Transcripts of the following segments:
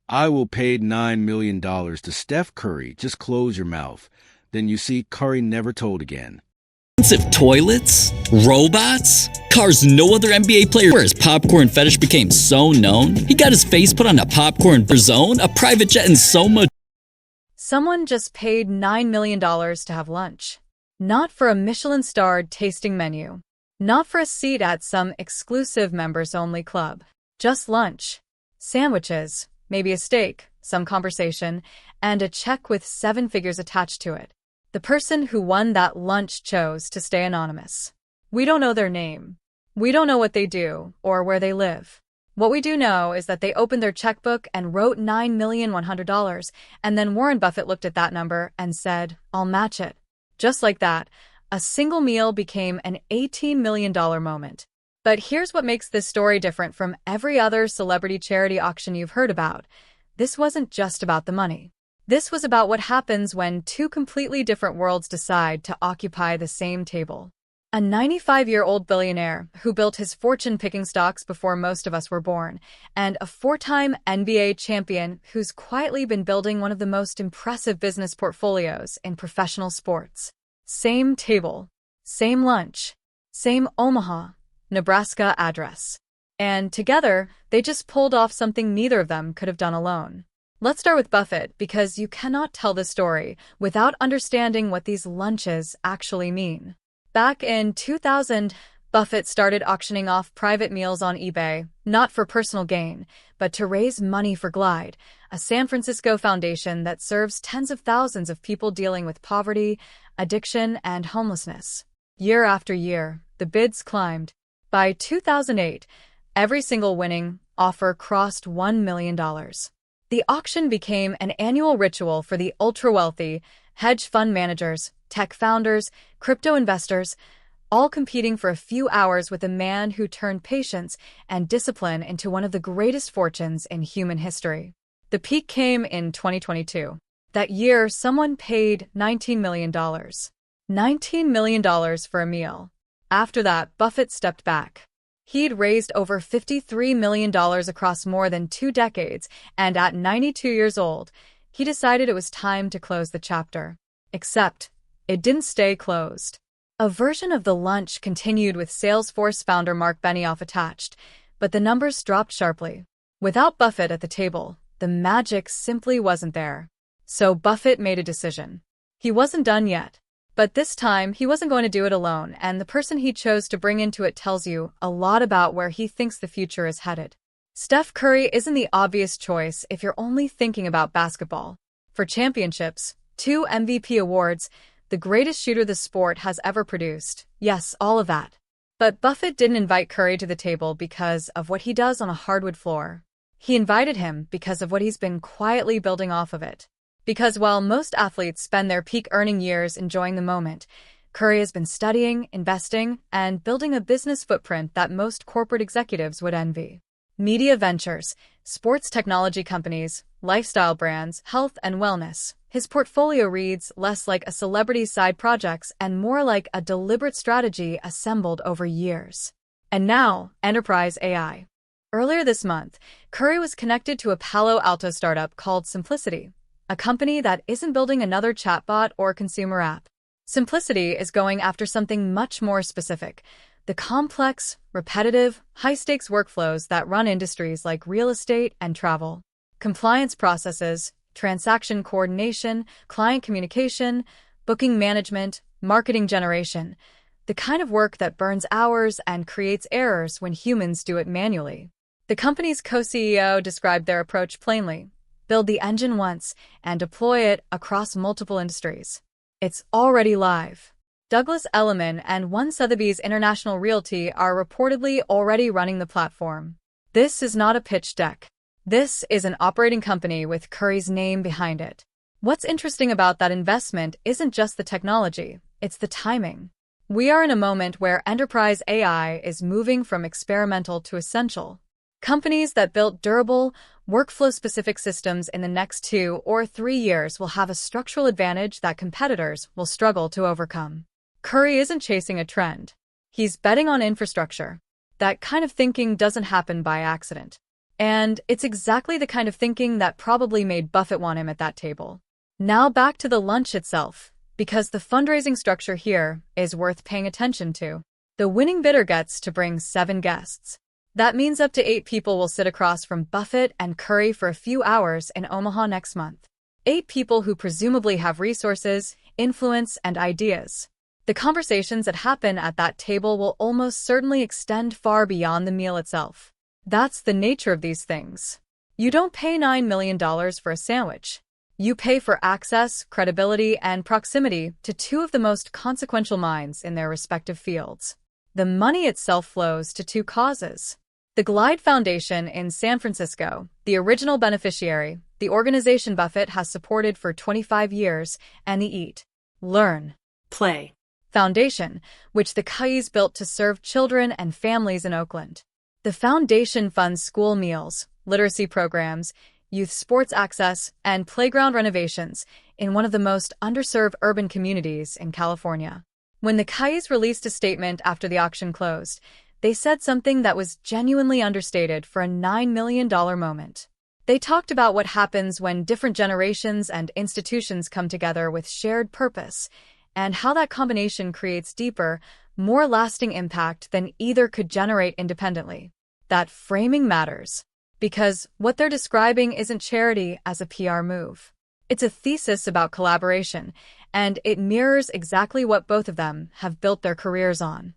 I will pay $9 million to Steph Curry. Just close your mouth. Then you see Curry never told again. Expensive toilets, robots, cars no other NBA player. Where his popcorn fetish became so known, he got his face put on a popcorn zone, a private jet, and so much. Someone just paid $9 million to have lunch. Not for a Michelin-starred tasting menu. Not for a seat at some exclusive members-only club. Just lunch. Sandwiches, maybe a steak, some conversation, and a check with 7 figures attached to it. The person who won that lunch chose to stay anonymous. We don't know their name. We don't know what they do or where they live. What we do know is that they opened their checkbook and wrote $9,100,000, and then Warren Buffett looked at that number and said, "I'll match it." Just like that, a single meal became an $18 million moment. But here's what makes this story different from every other celebrity charity auction you've heard about. This wasn't just about the money. This was about what happens when two completely different worlds decide to occupy the same table. A 95-year-old billionaire who built his fortune picking stocks before most of us were born, and a 4-time NBA champion who's quietly been building one of the most impressive business portfolios in professional sports. Same table, same lunch, same Omaha, Nebraska address. And together, they just pulled off something neither of them could have done alone. Let's start with Buffett, because you cannot tell this story without understanding what these lunches actually mean. Back in 2000, Buffett started auctioning off private meals on eBay, not for personal gain, but to raise money for Glide, a San Francisco foundation that serves tens of thousands of people dealing with poverty, addiction, and homelessness. Year after year, the bids climbed. By 2008, every single winning offer crossed $1 million. The auction became an annual ritual for the ultra-wealthy, hedge fund managers, tech founders, crypto investors, all competing for a few hours with a man who turned patience and discipline into one of the greatest fortunes in human history. The peak came in 2022. That year, someone paid $19 million. $19 million for a meal. After that, Buffett stepped back. He'd raised over $53 million across more than 2 decades, and at 92 years old, he decided it was time to close the chapter. Except, it didn't stay closed. A version of the lunch continued with Salesforce founder Mark Benioff attached, but the numbers dropped sharply. Without Buffett at the table, the magic simply wasn't there. So Buffett made a decision. He wasn't done yet. But this time, he wasn't going to do it alone, and the person he chose to bring into it tells you a lot about where he thinks the future is headed. Steph Curry isn't the obvious choice if you're only thinking about basketball. For championships, 2 MVP awards, the greatest shooter the sport has ever produced. Yes, all of that. But Buffett didn't invite Curry to the table because of what he does on a hardwood floor. He invited him because of what he's been quietly building off of it. Because while most athletes spend their peak earning years enjoying the moment, Curry has been studying, investing, and building a business footprint that most corporate executives would envy. Media ventures, sports technology companies, lifestyle brands, health and wellness. His portfolio reads less like a celebrity's side projects and more like a deliberate strategy assembled over years. And now, enterprise AI. Earlier this month, Curry was connected to a Palo Alto startup called Simplicity, a company that isn't building another chatbot or consumer app. Simplicity is going after something much more specific: the complex, repetitive, high-stakes workflows that run industries like real estate and travel. Compliance processes, transaction coordination, client communication, booking management, marketing generation. The kind of work that burns hours and creates errors when humans do it manually. The company's co-CEO described their approach plainly: build the engine once and deploy it across multiple industries. It's already live. Douglas Elliman and One Sotheby's International Realty are reportedly already running the platform. This is not a pitch deck. This is an operating company with Curry's name behind it. What's interesting about that investment isn't just the technology, it's the timing. We are in a moment where enterprise AI is moving from experimental to essential. Companies that built durable, workflow-specific systems in the next 2 or 3 years will have a structural advantage that competitors will struggle to overcome. Curry isn't chasing a trend. He's betting on infrastructure. That kind of thinking doesn't happen by accident. And it's exactly the kind of thinking that probably made Buffett want him at that table. Now back to the lunch itself, because the fundraising structure here is worth paying attention to. The winning bidder gets to bring 7 guests. That means up to 8 people will sit across from Buffett and Curry for a few hours in Omaha next month. 8 people who presumably have resources, influence, and ideas. The conversations that happen at that table will almost certainly extend far beyond the meal itself. That's the nature of these things. You don't pay $9 million for a sandwich. You pay for access, credibility, and proximity to 2 of the most consequential minds in their respective fields. The money itself flows to 2 causes. The Glide Foundation in San Francisco, the original beneficiary, the organization Buffett has supported for 25 years, and the Eat, Learn, Play Foundation, which the Cayes built to serve children and families in Oakland. The foundation funds school meals, literacy programs, youth sports access, and playground renovations in one of the most underserved urban communities in California. When the Cayes released a statement after the auction closed, they said something that was genuinely understated for a $9 million moment. They talked about what happens when different generations and institutions come together with shared purpose, and how that combination creates deeper, more lasting impact than either could generate independently. That framing matters, because what they're describing isn't charity as a PR move. It's a thesis about collaboration, and it mirrors exactly what both of them have built their careers on.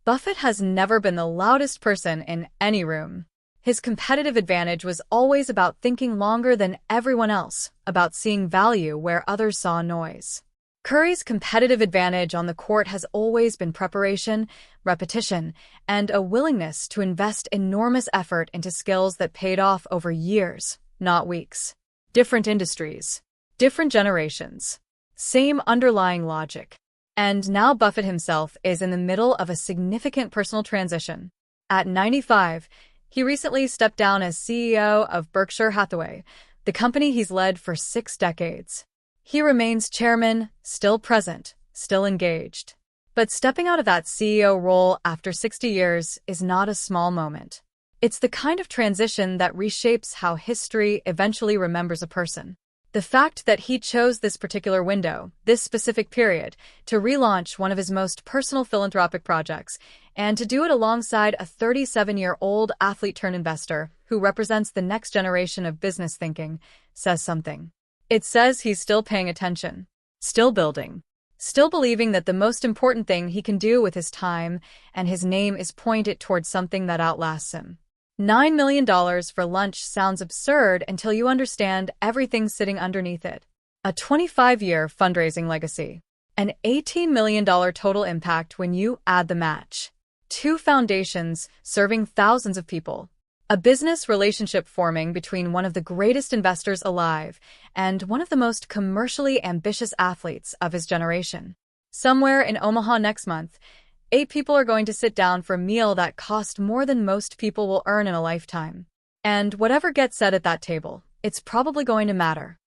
Buffett has never been the loudest person in any room. His competitive advantage was always about thinking longer than everyone else, about seeing value where others saw noise. Curry's competitive advantage on the court has always been preparation, repetition, and a willingness to invest enormous effort into skills that paid off over years, not weeks. Different industries, different generations, same underlying logic. And now Buffett himself is in the middle of a significant personal transition. At 95, he recently stepped down as CEO of Berkshire Hathaway, the company he's led for 6 decades. He remains chairman, still present, still engaged. But stepping out of that CEO role after 60 years is not a small moment. It's the kind of transition that reshapes how history eventually remembers a person. The fact that he chose this particular window, this specific period, to relaunch one of his most personal philanthropic projects, and to do it alongside a 37-year-old athlete-turned-investor who represents the next generation of business thinking, says something. It says he's still paying attention, still building, still believing that the most important thing he can do with his time and his name is point it towards something that outlasts him. $9 million for lunch sounds absurd until you understand everything sitting underneath it. A 25-year fundraising legacy. An $18 million total impact when you add the match. 2 foundations serving thousands of people. A business relationship forming between one of the greatest investors alive and one of the most commercially ambitious athletes of his generation. Somewhere in Omaha next month, 8 people are going to sit down for a meal that cost more than most people will earn in a lifetime. And whatever gets said at that table, it's probably going to matter.